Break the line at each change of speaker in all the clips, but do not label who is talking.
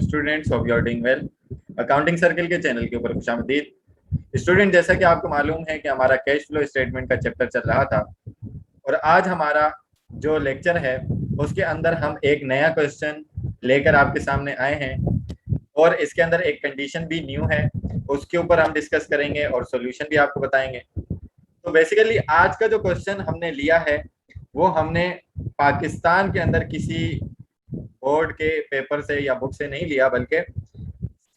Students, hope you are doing well. Accounting circle के channel के ऊपर खुशामदीद। स्टूडेंट, जैसा कि आपको मालूम है कि हमारा कैश फ्लो स्टेटमेंट का चैप्टर चल रहा था और आज हमारा जो लेक्चर है उसके अंदर हम एक नया क्वेश्चन लेकर आपके सामने आए हैं और इसके अंदर एक कंडीशन भी न्यू है, उसके ऊपर हम डिस्कस करेंगे और सॉल्यूशन भी आपको बताएंगे। तो बेसिकली आज का जो क्वेश्चन हमने लिया है वो हमने पाकिस्तान के अंदर किसी बोर्ड के पेपर से या बुक से नहीं लिया, बल्कि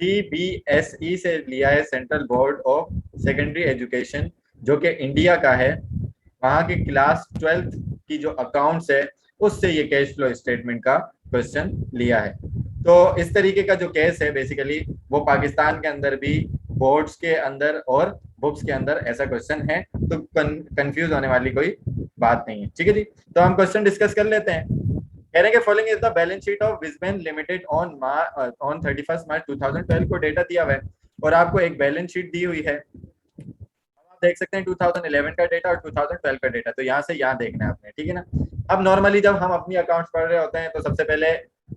CBSE से लिया है, central board of secondary education, जो कि इंडिया का है। वहाँ की क्लास 12th की जो अकाउंट्स है उससे ये कैश फ्लो स्टेटमेंट का क्वेश्चन लिया है। तो इस तरीके का जो केस है बेसिकली वो पाकिस्तान के अंदर भी बोर्ड्स के अंदर और बुक्स के अंदर ऐसा क्वेश्चन है, तो कंफ्यूज होने वाली कोई बात नहीं है। ठीक है जी, तो हम क्वेश्चन डिस्कस कर लेते हैं। कह रहे हैं कि following is the balance sheet of विजबैन लिमिटेड ऑन 31 मार्च 2012 को डेटा दिया हुआ है और आपको एक बैलेंस शीट दी हुई है। आप देख सकते हैं 2011 का डेटा और 2012 का डेटा, तो यहाँ से यहाँ देखना है आपने, ठीक है ना। अब नॉर्मली जब हम अपनी अकाउंट्स पढ़ रहे होते हैं तो सबसे पहले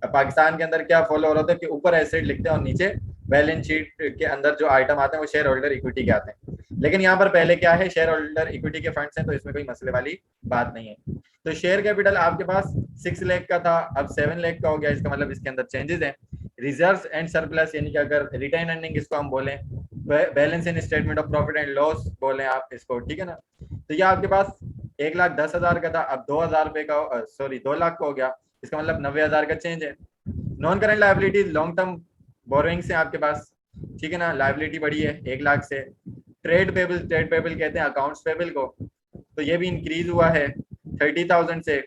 पाकिस्तान के अंदर क्या फॉलो हो रहा होता है कि ऊपर एसेट लिखते हैं और नीचे बैलेंस शीट के अंदर जो आइटम आते हैं वो शेयर होल्डर इक्विटी के आते हैं। लेकिन यहाँ पर पहले क्या है, शेयर होल्डर इक्विटी के फंड्स हैं, तो इसमें कोई मसले वाली बात नहीं है। तो शेयर कैपिटल आपके पास 6 लाख का था, अब 7 लाख का हो गया। इसका मतलब इसके अंदर चेंजेस हैं। रिजर्व्स एंड सरप्लस, यानी कि अगर रिटेन अर्निंग इसको हम बोलें, balance in statement of profit and loss बोलें आप इसको, ठीक है ना। तो ये आपके पास 1,10,000 का था, अब 2,000 रुपए का, सॉरी 2 लाख का हो गया। इसका मतलब 90,000 का चेंज है। Non current liabilities, long term borrowings है आपके पास, ठीक है ना। लायबिलिटी बढ़ी है 1 लाख से। ट्रेड पेबल कहते हैं अकाउंट्स पेबल को, तो ये भी इंक्रीज हुआ है 30,000 से,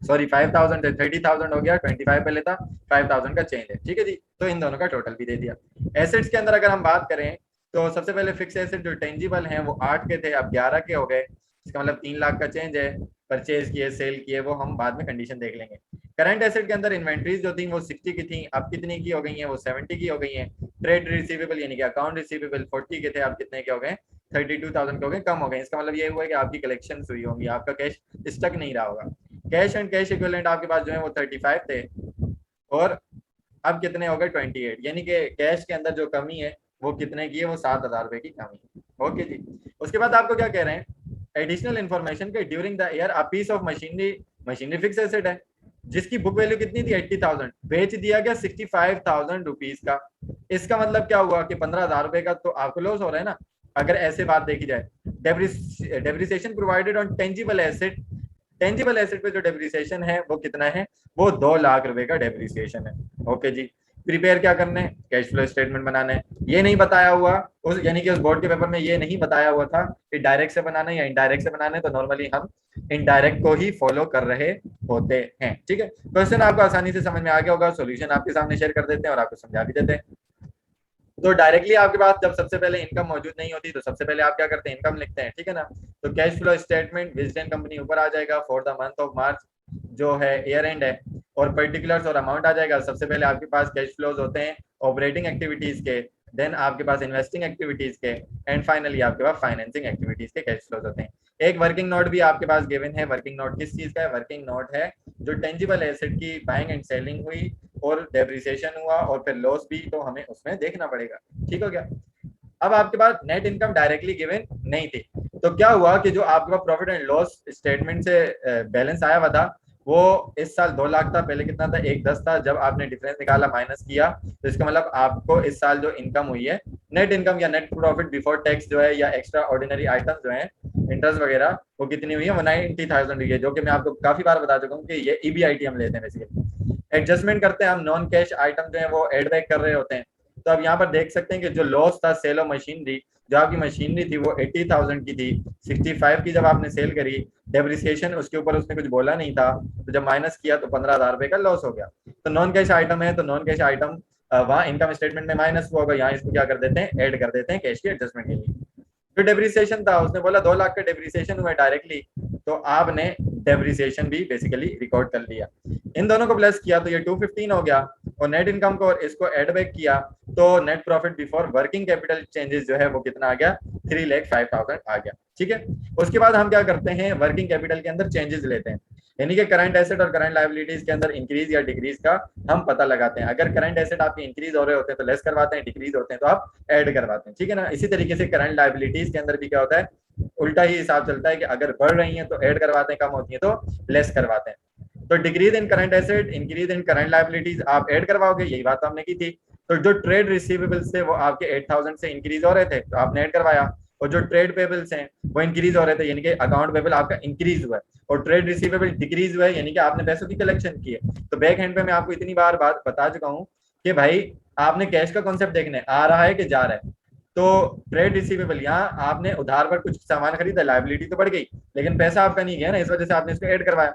सॉरी 5,000 से 30,000 हो गया। 25 पहले था, 5,000 का चेंज है, ठीक है जी। तो इन दोनों का टोटल भी दे दिया। एसेट्स के अंदर अगर हम बात करें तो सबसे पहले फिक्स एसेट जो टेंजिबल हैं वो 8 के थे, अब 11 के हो गए। इसका मतलब 3 लाख का चेंज है। परचेज किए, सेल किए, वो हम बाद में कंडीशन देख लेंगे। करंट एसेट के अंदर इन्वेंट्रीज जो थी वो 60 की थी, अब कितनी की हो गई हैं, वो 70 की हो गई हैं। ट्रेड रिसीवेबल यानी कि अकाउंट रिसीवेबल 40 के थे, अब कितने के हो गए, 32,000 के हो गए, कम हो गए। इसका मतलब ये हुआ है कि आपकी कलेक्शन हुई होंगी, आपका कैश स्टक नहीं रहा होगा। कैश एंड कैश इक्विवेलेंट आपके पास जो है वो 35 थे और अब कितने हो गए 28, यानी कि कैश के अंदर जो कमी है वो कितने की है, वो 7,000 रुपए की कमी है। ओके जी। उसके बाद आपको क्या कह रहे हैं, एडिशनल इन्फॉर्मेशन के during the year a piece of machinery fix asset है जिसकी बुक वैल्यू कितनी थी 80,000, बेच दिया गया 65,000 रुपीज का। इसका मतलब क्या हुआ कि 15,000 रुपए का तो आपको लॉस हो रहा है ना, अगर ऐसे बात देखी जाए। Depreciation provided on tangible asset, tangible asset पे जो डेप्रिसिएशन है वो कितना है, वो 2 लाख रुपए का डेप्रिसिएशन है। ओके जी। प्रिपेयर क्या करने, कैश फ्लो स्टेटमेंट बनाना है। ये नहीं बताया हुआ उस, यानी कि उस बोर्ड के पेपर में ये नहीं बताया हुआ था कि डायरेक्ट से बनाना है या इनडायरेक्ट से बनाना है, तो नॉर्मली हम इनडायरेक्ट को ही फॉलो कर रहे होते हैं। ठीक है, क्वेश्चन आपको आसानी से समझ में आ गया होगा, सॉल्यूशन आपके सामने शेयर कर देते हैं और आपको समझा भी देते हैं। तो डायरेक्टली आपके पास जब सबसे पहले इनकम मौजूद नहीं होती तो सबसे पहले आप क्या करते हैं, इनकम लिखते हैं, ठीक है ना। तो cash flow statement Wisden company ऊपर आ जाएगा for the month of March, जो है ईयर एंड है, और पर्टिकुलर्स और अमाउंट आ जाएगा। सबसे पहले आपके पास कैश फ्लोज होते हैं ऑपरेटिंग एक्टिविटीज के, देन आपके पास इन्वेस्टिंग एक्टिविटीज के, एंड फाइनली आपके पास फाइनेंसिंग एक्टिविटीज के कैश फ्लोज होते हैं। एक वर्किंग नोट भी आपके पास गिवन है। वर्किंग नोट किस चीज का है, वर्किंग नोट है जो टेंजिबल एसेट की बाइंग एंड सेलिंग हुई और डेप्रिसिएशन हुआ और फिर लॉस भी, तो हमें उसमें देखना पड़ेगा। ठीक हो गया। अब आपके पास नेट इनकम डायरेक्टली गिवन नहीं थी, तो क्या हुआ कि जो आपके पास प्रॉफिट एंड लॉस स्टेटमेंट से बैलेंस आया हुआ था वो इस साल 2 लाख था, पहले कितना था 1,10 था। जब आपने डिफरेंस निकाला माइनस किया तो इसका मतलब आपको इस साल जो इनकम हुई है, नेट इनकम या नेट प्रॉफिट बिफोर टैक्स जो है या एक्स्ट्रा ऑर्डिनरी आइटम जो है इंटरेस्ट वगैरह, वो कितनी हुई है, 190,000 हुई है, जो कि मैं आपको काफी बार बता चुका हूँ कि ये EBIT हम लेते हैं। बेसिकली एडजस्टमेंट करते हैं हम, नॉन कैश आइटम जो है वो एड बैक कर रहे होते हैं। तो अब यहाँ पर देख सकते हैं कि जो लॉस था सेल ऑफ मशीनरी, जो आपकी मशीनरी थी वो 80,000 की थी, 65 की जब आपने सेल करी, डेप्रिसिएशन उसके ऊपर उसने कुछ बोला नहीं था, तो जब माइनस किया तो 15,000 रुपए का लॉस हो गया। तो नॉन कैश आइटम है, तो नॉन कैश आइटम वहाँ इनकम स्टेटमेंट में माइनस हुआ होगा, यहाँ इसको क्या कर देते हैं, ऐड कर देते हैं कैश की एडजस्टमेंट के लिए। जो डेप्रिसिएशन था उसने बोला 2 लाख का डेप्रिसिएशन हुआ डायरेक्टली, तो आपने डेप्रिसिएशन भी बेसिकली रिकॉर्ड कर लिया। इन दोनों को प्लस किया तो ये 215 हो गया, और नेट इनकम को और इसको एड बैक किया तो net profit before working capital changes जो है वो कितना आ गया, 3,05,000 आ गया। ठीक है, उसके बाद हम क्या करते हैं, वर्किंग कैपिटल के अंदर चेंजेस लेते हैं। यानी कि करंट एसेट और करंट लायबिलिटीज के अंदर इंक्रीज या डिक्रीज का हम पता लगाते हैं। अगर करंट एसेट आपके इंक्रीज हो रहे होते हैं तो लेस करवाते हैं, डिक्रीज होते हैं तो आप ऐड करवाते हैं, ठीक है ना। इसी तरीके से करंट लायबिलिटीज के अंदर भी क्या होता है, उल्टा ही हिसाब चलता है कि अगर बढ़ रही है तो ऐड करवाते हैं, कम होती है तो लेस करवाते हैं। तो decrease in current asset, increase in current liabilities आप ऐड करवाओगे, यही बात हमने की थी। तो जो ट्रेड रिसीवेबल्स थे वो आपके 8000 से इंक्रीज हो रहे थे तो आपने ऐड करवाया, और जो ट्रेड पेबल्स हैं वो इंक्रीज हो रहे थे, यानी कि अकाउंट पेबल आपका इंक्रीज हुआ है, और ट्रेड रिसीवेबल डिक्रीज हुआ है, यानी कि आपने पैसों की कलेक्शन की है। तो बैक हैंड पे मैं आपको इतनी बार बात बता चुका हूँ कि भाई आपने कैश का कॉन्सेप्ट देखना है, आ रहा है कि जा रहा है। तो ट्रेड रिसीवेबल, यहाँ आपने उधार पर कुछ सामान खरीदा, लायबिलिटी तो बढ़ गई लेकिन पैसा आपका नहीं गया ना, इस वजह से आपने इसको ऐड करवाया।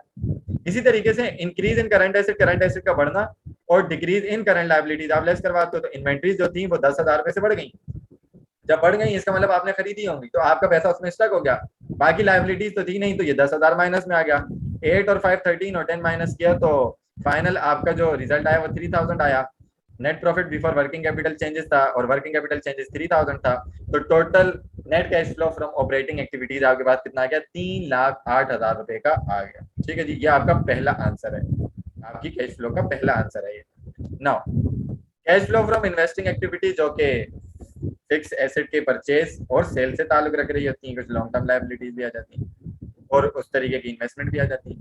इसी तरीके से इंक्रीज इन करंट एसेट का बढ़ना और डिक्रीज इन करंट लायबिलिटीज आप लेस करवाते हो, तो इन्वेंट्रीज जो थी वो 10,000 रुपए से बढ़ गई। जब बढ़ गई इसका मतलब आपने खरीदी होंगी तो आपका पैसा उसमें स्टक हो गया, बाकी लायबिलिटीज तो थी नहीं, तो ये 10,000 माइनस में आ गया। 8 और 5 13 और 10 माइनस किया तो फाइनल आपका जो रिजल्ट आया वो 3000 आया। Net profit before working capital changes था और वर्किंग कैपिटल चेंजेस 3000 था। तो total net cash flow from operating activities आपके पास कितना आ गया, 3,08,000 रुपए का आ गया। ठीक है जी, ये आपका पहला आंसर है, आपकी कैश फ्लो का पहला आंसर है ये। Now cash flow from investing activity जो कि फिक्स एसेट के परचेज और सेल से ताल्लुक रख रही होती है, कुछ लॉन्ग टर्म लायबिलिटीज भी आ जाती हैं और उस तरीके की इन्वेस्टमेंट भी आ जाती है।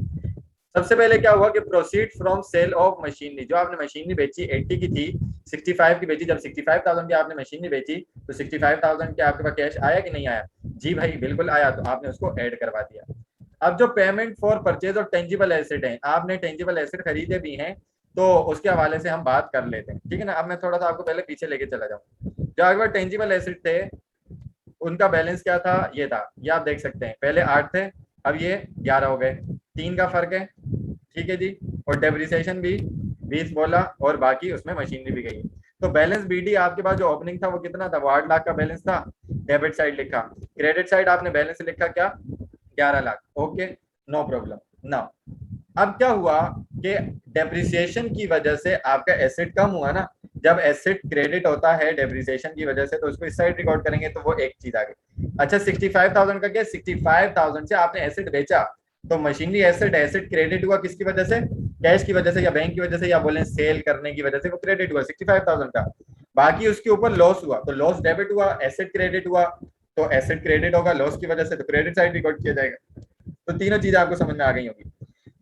सबसे पहले क्या हुआ कि proceed from sale of machinery, जो आपने मशीनरी बेची 80 की थी 65 की बेची, जब 65,000 की आपने मशीनरी बेची तो 65,000 के आपके पास कैश आया कि नहीं आया, जी भाई बिल्कुल आया, तो आपने उसको ऐड करवा दिया। अब जो पेमेंट फॉर परचेज और टेंजिबल एसेट है, आपने टेंजिबल एसेट खरीदे भी हैं तो उसके हवाले से हम बात कर लेते हैं, ठीक है ना। अब मैं थोड़ा सा आपको पहले पीछे लेके चला जाऊँ। जो आपके पास टेंजिबल एसेट थे उनका बैलेंस क्या था, ये था, ये आप देख सकते हैं, पहले 8 थे अब ये 11 हो गए, 3 का फर्क है, ठीक है जी। और डेप्रिसिएशन भी 20 बोला और बाकी उसमें मशीनरी भी गई। तो बैलेंस बीडी आपके पास जो ओपनिंग था वो कितना था, वो 8 लाख का बैलेंस था, डेबिट साइड लिखा, क्रेडिट साइड आपने बैलेंस लिखा क्या 11 लाख, ओके नो प्रॉब्लम। ना अब क्या हुआ कि डेप्रिसिएशन की वजह से आपका एसेट कम हुआ ना, जब एसेट क्रेडिट होता है डेप्रिसिएशन की वजह से तो उसको इस साइड रिकॉर्ड करेंगे, तो वो एक चीज आ गई। अच्छा 65,000 का क्या, 65,000 से आपने एसेट बेचा तो मशीनरी एसेट, एसेट क्रेडिट हुआ किसकी वजह से, कैश की वजह से या बैंक की वजह से या बोले सेल करने की वजह से, वो क्रेडिट हुआ 65,000 का। बाकी उसके ऊपर लॉस हुआ तो लॉस डेबिट हुआ, एसेट क्रेडिट हुआ तो एसेट क्रेडिट होगा, लॉस की वजह से तो क्रेडिट साइड रिकॉर्ड किया जाएगा। तो तीनों चीजें आपको समझ में आ गई होगी।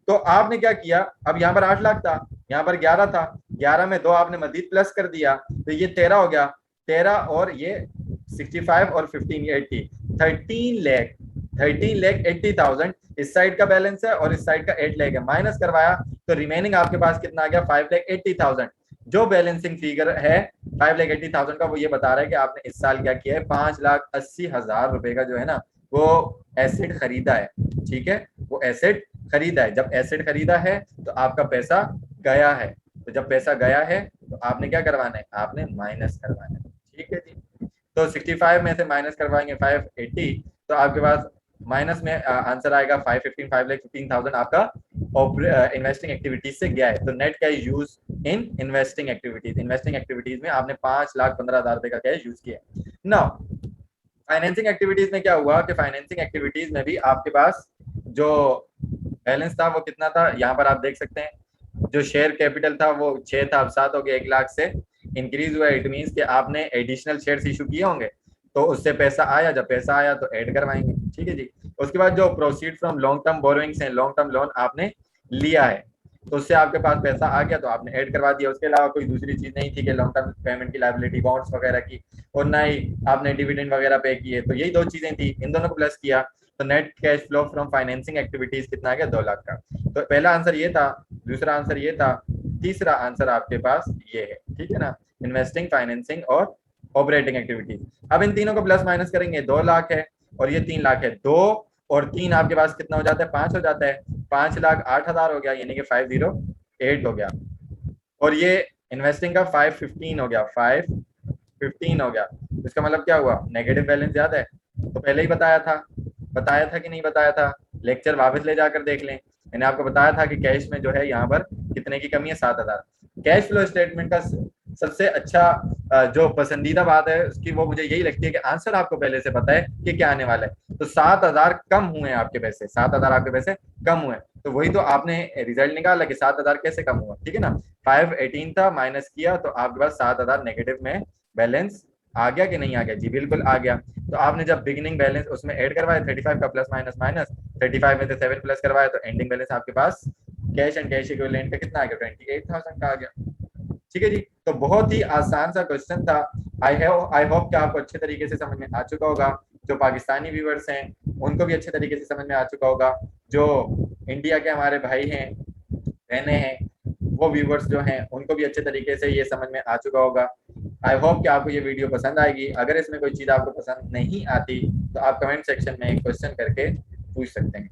तो आपने क्या किया, अब यहाँ पर 8 लाख था, यहाँ पर 11 था, 11 में 2 आपने मजीद प्लस कर दिया तो ये 13 हो गया, 13 और ये 65 और 15 ये 80, 13,80,000 इस साइड का बैलेंस है और इस साइड का 8 लाख है, माइनस करवाया तो रिमेनिंग आपके पास कितना आ गया 5,80,000। जो बैलेंसिंग फिगर है 5,80,000 का वो ये बता रहा है कि आपने इस साल क्या किया है, 5,80,000 रुपए का जो है ना वो एसेट खरीदा है, ठीक है, वो एसेट खरीदा है। जब एसेट खरीदा है तो आपका पैसा गया है, तो जब पैसा गया है तो आपने क्या करवाना है, आपने माइनस करवाना है, ठीक है जी। तो 65 में से माइनस करवाएंगे 580 तो आपके पास माइनस में आंसर आएगा 515, 5,15,000 आपका इन्वेस्टिंग एक्टिविटीज से गया है। तो net cash use in investing activities, investing activities में आपने 5,15,000 रुपए का कैश यूज किया। नाउ फाइनेंसिंग एक्टिविटीज में क्या हुआ कि फाइनेंसिंग एक्टिविटीज में भी आपके पास जो बैलेंस था वो कितना था, यहाँ पर आप देख सकते हैं जो शेयर कैपिटल था वो 6 था, अब 7 हो गया, 1 लाख से इंक्रीज हुआ। इट मीन्स कि आपने एडिशनल शेयर्स इशू किए होंगे तो उससे पैसा आया, जब पैसा आया तो ऐड करवाएंगे, ठीक है जी। उसके बाद जो proceed from long term borrowings हैं, लॉन्ग टर्म लोन आपने लिया है तो उससे आपके पास पैसा आ गया तो आपने ऐड करवा दिया। उसके अलावा कोई दूसरी चीज नहीं थी कि लॉन्ग टर्म पेमेंट की लायबिलिटी बॉन्ड्स वगैरह की, और ना ही आपने डिविडेंड वगैरह पे किए, तो यही 2 चीजें थी, इन दोनों को प्लस किया तो net cash flow from financing activities कितना आ गया 2 लाख का। तो पहला आंसर ये था, दूसरा आंसर ये था, तीसरा आंसर आपके पास ये है, ठीक है ना, इन्वेस्टिंग, फाइनेंसिंग और ऑपरेटिंग एक्टिविटीज। अब इन तीनों को प्लस माइनस करेंगे, 2 लाख है और ये 3 लाख है, 2 और 3 आपके पास कितना हो जाता है 5 हो जाता है, 5,08,000 हो गया, यानी कि 508 हो गया। और ये इन्वेस्टिंग का 515 हो गया, 515 हो गया। इसका मतलब क्या हुआ, नेगेटिव बैलेंस याद है, तो पहले ही बताया था कि नहीं बताया था, लेक्चर वापस ले जाकर देख लें। मैंने आपको बताया था कि कैश में जो है यहाँ पर कितने की कमी है, 7,000। कैश फ्लो स्टेटमेंट का सबसे अच्छा जो पसंदीदा बात है उसकी वो मुझे यही लगती है कि आंसर आपको पहले से पता है कि क्या आने वाला है। तो 7,000 कम हुए आपके पैसे, 7,000 आपके पैसे कम हुए, तो वही तो आपने रिजल्ट निकाला कि 7,000 कैसे कम हुआ, ठीक है ना। 518 था, माइनस किया तो आपके पास 7,000 नेगेटिव में बैलेंस आ गया कि नहीं आ गया? जी बिल्कुल आ गया। तो आपने जब बिगिनिंग बैलेंस उसमें ऐड करवाया 35 का प्लस माइनस माइनस, 35 में से 7 प्लस करवाया तो एंडिंग बैलेंस आपके पास कैश एंड कैश इक्विवेलेंट का कितना आ गया? 28,000 का आ गया। ठीक है जी, तो बहुत ही आसान सा क्वेश्चन था। आई होप कि आपको अच्छे तरीके से समझ में आ चुका होगा। जो पाकिस्तानी व्यूवर्स हैं उनको भी अच्छे तरीके से समझ में आ चुका होगा। जो इंडिया के हमारे भाई हैं बहने हैं वो व्यूवर्स जो हैं उनको भी अच्छे तरीके से ये समझ में आ चुका होगा। आई होप कि आपको ये वीडियो पसंद आएगी। अगर इसमें कोई चीज़ आपको पसंद नहीं आती तो आप कमेंट सेक्शन में क्वेश्चन करके पूछ सकते हैं।